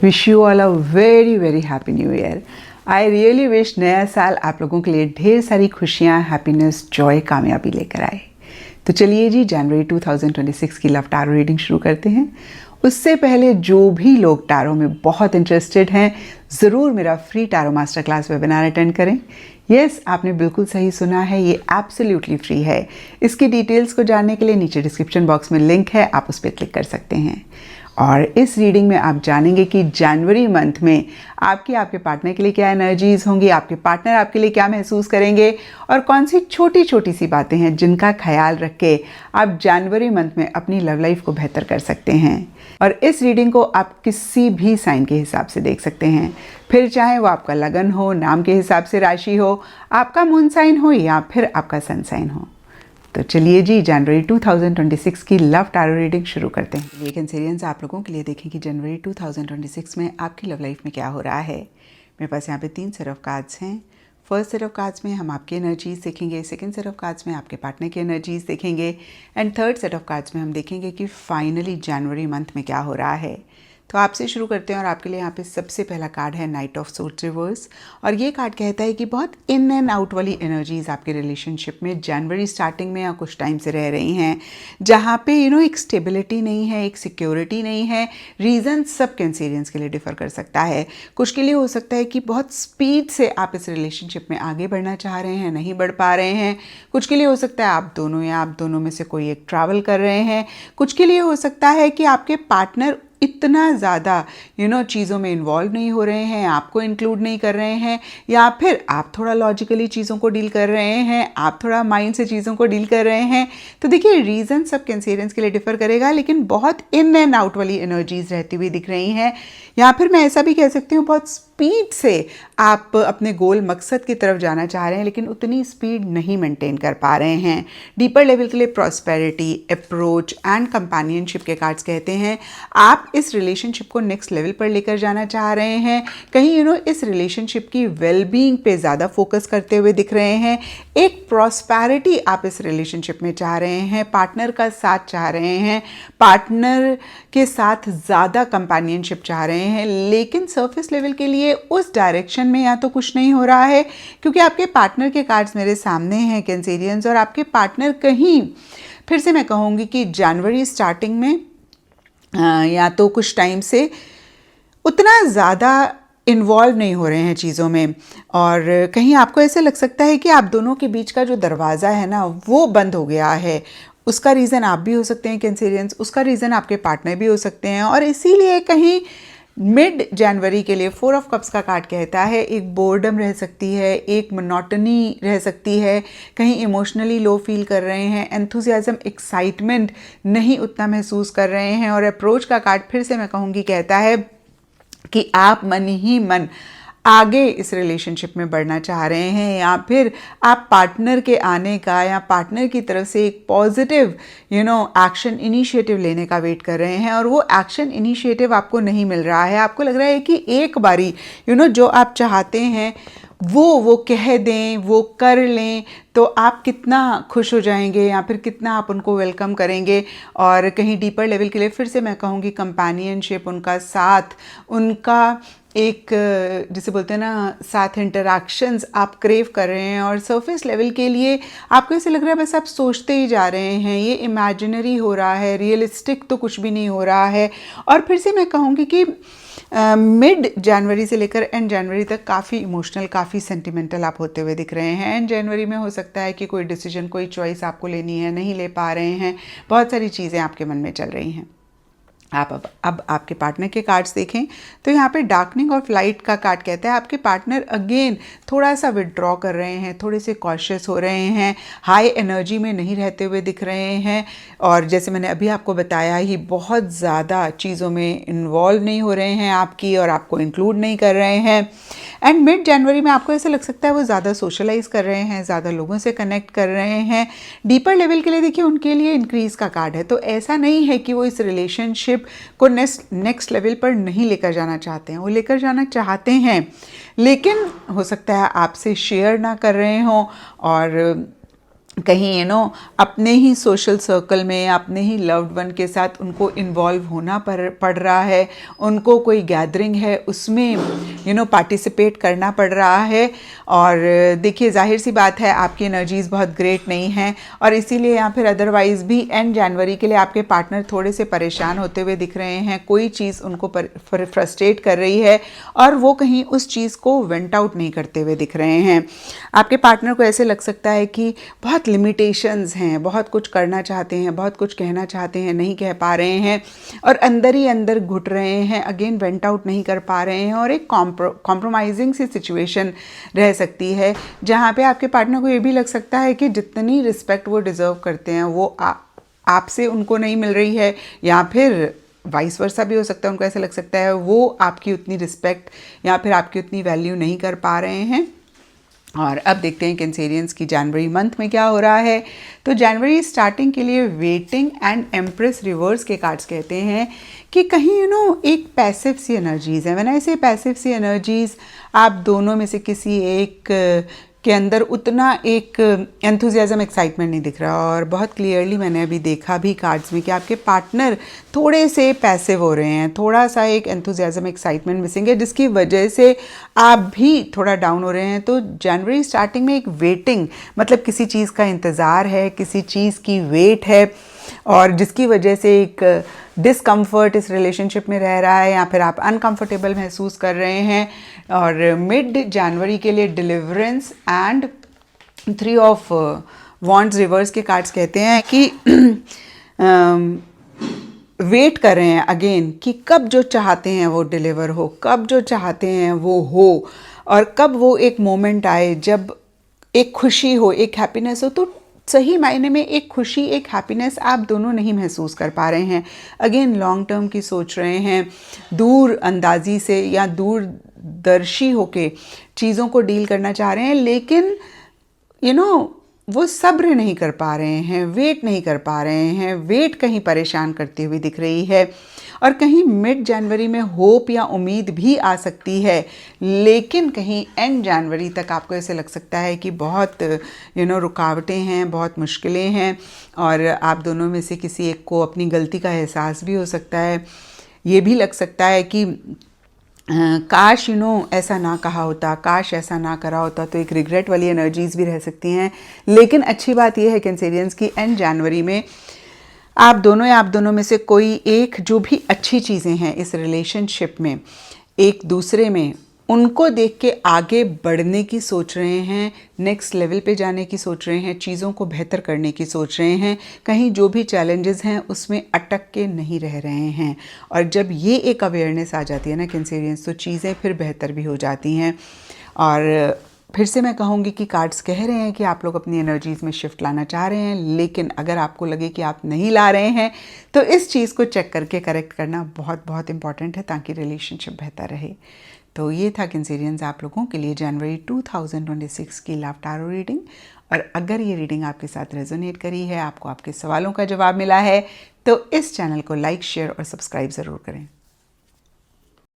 Wish you all a very very happy new year. I really wish नया साल आप लोगों के लिए ढेर सारी खुशियाँ, हैप्पीनेस, जॉय, कामयाबी लेकर आए। तो चलिए जी, जनवरी 2026 की लव टारो रीडिंग शुरू करते हैं। उससे पहले जो भी लोग टारो में बहुत इंटरेस्टेड हैं, ज़रूर मेरा free tarot master class webinar attend करें। यस, आपने बिल्कुल सही सुना है, ये एब्सोल्युटली फ्री है। इसकी डिटेल्स को जानने के लिए नीचे डिस्क्रिप्शन बॉक्स में लिंक है, आप उस पर क्लिक कर सकते हैं। और इस रीडिंग में आप जानेंगे कि जनवरी मंथ में आपके पार्टनर के लिए क्या एनर्जीज होंगी, आपके पार्टनर आपके लिए क्या महसूस करेंगे और कौन सी छोटी छोटी सी बातें हैं जिनका ख्याल रख के आप जनवरी मंथ में अपनी लव लाइफ को बेहतर कर सकते हैं। और इस रीडिंग को आप किसी भी साइन के हिसाब से देख सकते हैं, फिर चाहे वो आपका लगन हो, नाम के हिसाब से राशि हो, आपका मून साइन हो या फिर आपका सन साइन हो। तो चलिए जी, जनवरी 2026 की लव टारो रीडिंग शुरू करते हैं। ये कैंसेरियंस आप लोगों के लिए देखें कि जनवरी 2026 में आपकी लव लाइफ में क्या हो रहा है। मेरे पास यहाँ पे 3 सेट ऑफ कार्ड्स हैं। फर्स्ट सेट ऑफ कार्ड्स में हम आपकी एनर्जीज देखेंगे, सेकंड सेट ऑफ कार्ड्स में आपके पार्टनर की एनर्जीज देखेंगे and third set of cards में हम देखेंगे कि फाइनली जनवरी मंथ में क्या हो रहा है। तो आपसे शुरू करते हैं और आपके लिए यहाँ पे सबसे पहला कार्ड है नाइट ऑफ सोर्ड्स रिवर्स। और ये कार्ड कहता है कि बहुत इन एंड आउट वाली एनर्जीज आपके रिलेशनशिप में जनवरी स्टार्टिंग में या कुछ टाइम से रह रही हैं, जहाँ पे एक स्टेबिलिटी नहीं है, एक सिक्योरिटी नहीं है। रीज़न सब कैंसेरियंस के लिए डिफर कर सकता है। कुछ के लिए हो सकता है कि बहुत स्पीड से आप इस रिलेशनशिप में आगे बढ़ना चाह रहे हैं, नहीं बढ़ पा रहे हैं। कुछ के लिए हो सकता है आप दोनों या आप दोनों में से कोई एक ट्रैवल कर रहे हैं। कुछ के लिए हो सकता है कि आपके पार्टनर इतना ज़्यादा चीज़ों में इन्वॉल्व नहीं हो रहे हैं, आपको इंक्लूड नहीं कर रहे हैं, या फिर आप थोड़ा लॉजिकली चीज़ों को डील कर रहे हैं, आप थोड़ा माइंड से चीज़ों को डील कर रहे हैं। तो देखिए, रीज़न सब कैंसेरियंस के लिए डिफर करेगा, लेकिन बहुत इन एंड आउट वाली एनर्जीज रहती हुई दिख रही हैं। या फिर मैं ऐसा भी कह सकती हूँ, बहुत स्पीड से आप अपने गोल मकसद की तरफ जाना चाह रहे हैं, लेकिन उतनी स्पीड नहीं मेंटेन कर पा रहे हैं। डीपर लेवल के लिए प्रॉस्पेरिटी, अप्रोच एंड कंपेनियनशिप के कार्ड्स कहते हैं आप इस रिलेशनशिप को नेक्स्ट लेवल पर लेकर जाना चाह रहे हैं। कहीं इस रिलेशनशिप की वेलबींग पे ज़्यादा फोकस करते हुए दिख रहे हैं। एक प्रॉस्पेरिटी आप इस रिलेशनशिप में चाह रहे हैं, पार्टनर का साथ चाह रहे हैं, पार्टनर के साथ ज़्यादा कंपेनियनशिप चाह रहे हैं, लेकिन सरफेस लेवल के लिए उस डायरेक्शन में या तो कुछ नहीं हो रहा है, क्योंकि आपके पार्टनर के कार्ड्स मेरे सामने हैं कैंसेरियंस। और आपके पार्टनर कहीं, फिर से मैं कहूँगी कि जनवरी स्टार्टिंग में या तो कुछ टाइम से उतना ज़्यादा इन्वॉल्व नहीं हो रहे हैं चीज़ों में, और कहीं आपको ऐसे लग सकता है कि आप दोनों के बीच का जो दरवाज़ा है ना, वो बंद हो गया है। उसका रीज़न आप भी हो सकते हैं कैंसेरियंस, उसका रीज़न आपके पार्टनर भी हो सकते हैं। और इसीलिए कहीं मिड जनवरी के लिए 4 ऑफ कप्स का कार्ड कहता है एक बोर्डम रह सकती है, एक मोनोटनी रह सकती है, कहीं इमोशनली लो फील कर रहे हैं, एंथुसियाज्म, एक्साइटमेंट नहीं उतना महसूस कर रहे हैं। और अप्रोच का कार्ड फिर से मैं कहूँगी कहता है कि आप मन ही मन आगे इस रिलेशनशिप में बढ़ना चाह रहे हैं, या फिर आप पार्टनर के आने का या पार्टनर की तरफ से एक पॉजिटिव एक्शन इनिशिएटिव लेने का वेट कर रहे हैं, और वो एक्शन इनिशिएटिव आपको नहीं मिल रहा है। आपको लग रहा है कि एक बारी जो आप चाहते हैं वो कह दें, वो कर लें, तो आप कितना खुश हो जाएंगे या फिर कितना आप उनको वेलकम करेंगे। और कहीं डीपर लेवल के लिए फिर से मैं कहूँगी कंपेनियनशिप, उनका साथ, उनका एक जिसे बोलते हैं ना साथ इंटरैक्शंस आप क्रेव कर रहे हैं। और सरफेस लेवल के लिए आपको ऐसे लग रहा है बस आप सोचते ही जा रहे हैं, ये इमेजिनरी हो रहा है, रियलिस्टिक तो कुछ भी नहीं हो रहा है। और फिर से मैं कहूँगी कि मिड जनवरी से लेकर एंड जनवरी तक काफ़ी इमोशनल, काफ़ी सेंटिमेंटल आप होते हुए दिख रहे हैं। एंड जनवरी में हो सकता है कि कोई डिसीजन, कोई चॉइस आपको लेनी है, नहीं ले पा रहे हैं, बहुत सारी चीज़ें आपके मन में चल रही हैं। आप अब आपके पार्टनर के कार्ड्स देखें तो यहाँ पे डार्कनिंग ऑफ लाइट का कार्ड कहता है आपके पार्टनर अगेन थोड़ा सा विड्रॉ कर रहे हैं, थोड़े से कॉशियस हो रहे हैं, हाई एनर्जी में नहीं रहते हुए दिख रहे हैं। और जैसे मैंने अभी आपको बताया ही, बहुत ज़्यादा चीज़ों में इन्वॉल्व नहीं हो रहे हैं आपकी, और आपको इंक्लूड नहीं कर रहे हैं। एंड मिड जनवरी में आपको ऐसा लग सकता है वो ज़्यादा सोशलाइज कर रहे हैं, ज़्यादा लोगों से कनेक्ट कर रहे हैं। डीपर लेवल के लिए देखिए उनके लिए इंक्रीज़ का कार्ड है, तो ऐसा नहीं है कि वो इस रिलेशनशिप को नेक्स्ट लेवल पर नहीं लेकर जाना चाहते हैं, वो लेकर जाना चाहते हैं, लेकिन हो सकता है आपसे शेयर ना कर रहे हों। और कहीं अपने ही सोशल सर्कल में, अपने ही लव्ड वन के साथ उनको इन्वॉल्व होना पड़ रहा है, उनको कोई गैदरिंग है उसमें पार्टिसिपेट करना पड़ रहा है। और देखिए जाहिर सी बात है आपकी एनर्जीज़ बहुत ग्रेट नहीं हैं, और इसीलिए या फिर अदरवाइज़ भी एंड जनवरी के लिए आपके पार्टनर थोड़े से परेशान होते हुए दिख रहे हैं। कोई चीज़ उनको फ्रस्ट्रेट कर रही है और वो कहीं उस चीज़ को वेंट आउट नहीं करते हुए दिख रहे हैं। आपके पार्टनर को ऐसे लग सकता है कि बहुत लिमिटेशंस हैं, बहुत कुछ करना चाहते हैं, बहुत कुछ कहना चाहते हैं, नहीं कह पा रहे हैं और अंदर ही अंदर घुट रहे हैं, अगेन वेंट आउट नहीं कर पा रहे हैं। और एक कॉम्प्रोमाइजिंग सी सिचुएशन रह सकती है जहाँ पे आपके पार्टनर को ये भी लग सकता है कि जितनी रिस्पेक्ट वो डिज़र्व करते हैं वो आपसे उनको नहीं मिल रही है, या फिर वाइस वर्सा भी हो सकता है। उनको ऐसा लग सकता है वो आपकी उतनी रिस्पेक्ट या फिर आपकी उतनी वैल्यू नहीं कर पा रहे हैं। और अब देखते हैं कैंसेरियंस की जनवरी मंथ में क्या हो रहा है। तो जनवरी स्टार्टिंग के लिए वेटिंग एंड एम्प्रेस रिवर्स के कार्ड्स कहते हैं कि कहीं एक पैसिव सी एनर्जीज़ है। व्हेन आई से पैसिव सी एनर्जीज़, आप दोनों में से किसी एक के अंदर उतना एक एंथुजियाज़म एक्साइटमेंट नहीं दिख रहा। और बहुत क्लियरली मैंने अभी देखा भी कार्ड्स में कि आपके पार्टनर थोड़े से पैसिव हो रहे हैं, थोड़ा सा एक एंथुजियाज़म एक्साइटमेंट मिसिंग है, जिसकी वजह से आप भी थोड़ा डाउन हो रहे हैं। तो जनवरी स्टार्टिंग में एक वेटिंग, मतलब किसी चीज़ का इंतज़ार है, किसी चीज़ की वेट है, और जिसकी वजह से एक डिसकम्फर्ट इस रिलेशनशिप में रह रहा है, या फिर आप अनकंफर्टेबल महसूस कर रहे हैं। और मिड जनवरी के लिए deliverance and 3 of wands reverse के कार्ड्स कहते हैं कि वेट कर रहे हैं अगेन कि कब जो चाहते हैं वो डिलीवर हो, कब जो चाहते हैं वो हो, और कब वो एक मोमेंट आए जब एक खुशी हो, एक हैप्पीनेस हो। तो सही मायने में एक खुशी, एक हैप्पीनेस आप दोनों नहीं महसूस कर पा रहे हैं। अगेन लॉन्ग टर्म की सोच रहे हैं, दूर अंदाजी से या दूरदर्शी होके चीज़ों को डील करना चाह रहे हैं, लेकिन वो सब्र नहीं कर पा रहे हैं, वेट नहीं कर पा रहे हैं। वेट कहीं परेशान करती हुई दिख रही है, और कहीं मिड जनवरी में होप या उम्मीद भी आ सकती है, लेकिन कहीं एंड जनवरी तक आपको ऐसे लग सकता है कि बहुत रुकावटें हैं, बहुत मुश्किलें हैं, और आप दोनों में से किसी एक को अपनी गलती का एहसास भी हो सकता है। ये भी लग सकता है कि काश ऐसा ना कहा होता, काश ऐसा ना करा होता। तो एक रिग्रेट वाली एनर्जीज़ भी रह सकती हैं। लेकिन अच्छी बात यह है कैंसेरियंस की एंड जनवरी में आप दोनों या आप दोनों में से कोई एक, जो भी अच्छी चीज़ें हैं इस रिलेशनशिप में एक दूसरे में, उनको देख के आगे बढ़ने की सोच रहे हैं, नेक्स्ट लेवल पे जाने की सोच रहे हैं, चीज़ों को बेहतर करने की सोच रहे हैं। कहीं जो भी चैलेंजेस हैं उसमें अटक के नहीं रह रहे हैं। और जब ये एक अवेयरनेस आ जाती है ना कैंसेरियंस, तो चीज़ें फिर बेहतर भी हो जाती हैं। और फिर से मैं कहूँगी कि कार्ड्स कह रहे हैं कि आप लोग अपनी एनर्जीज़ में शिफ्ट लाना चाह रहे हैं, लेकिन अगर आपको लगे कि आप नहीं ला रहे हैं तो इस चीज़ को चेक करके करेक्ट करना बहुत बहुत इंपॉर्टेंट है, ताकि रिलेशनशिप बेहतर रहे। तो ये था कैंसेरियंस आप लोगों के लिए जनवरी 2026 की लव टैरो रीडिंग। और अगर ये रीडिंग आपके साथ रेजोनेट करी है, आपको आपके सवालों का जवाब मिला है, तो इस चैनल को लाइक, शेयर और सब्सक्राइब ज़रूर करें।